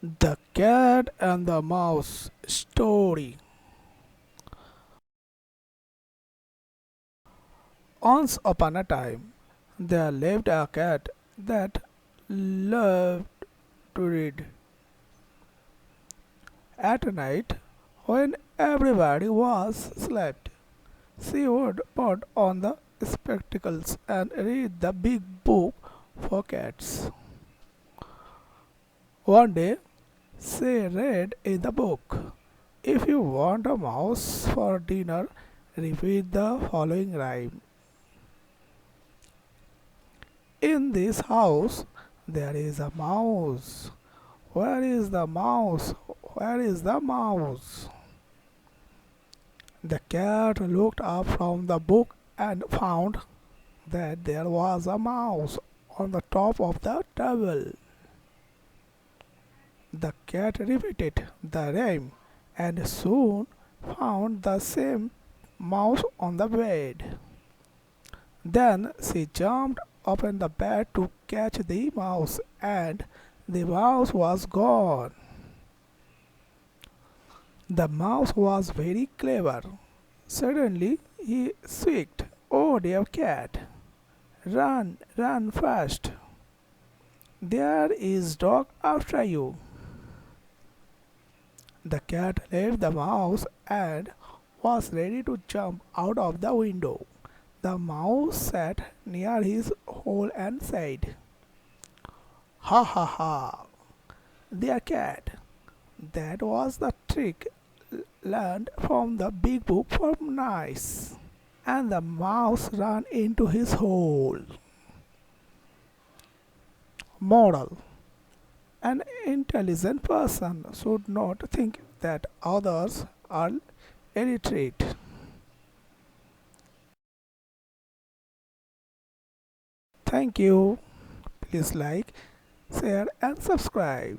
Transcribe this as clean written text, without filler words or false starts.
The Cat and the Mouse story. Once upon a time, there lived a cat that loved to read. At night, when everybody was slept, she would put on the spectacles and read the big book for cats. One day, she read in the book, "If you want a mouse for dinner, repeat the following rhyme. In this house there is a mouse. Where is the mouse? Where is the mouse?" The cat looked up from the book and found that there was a mouse on the top of the table. The cat repeated the rhyme and soon found the same mouse on the bed. Then she jumped up in the bed to catch the mouse, and the mouse was gone. The mouse was very clever. Suddenly he squeaked, "Oh dear cat, run, run fast. There is dog after you." The cat left the mouse and was ready to jump out of the window. The mouse sat near his hole and said, "Ha ha ha, dear cat, that was the trick learned from the big book for mice." And the mouse ran into his hole. Moral: an intelligent person should not think that others are illiterate. Thank you. Please like, share, and subscribe.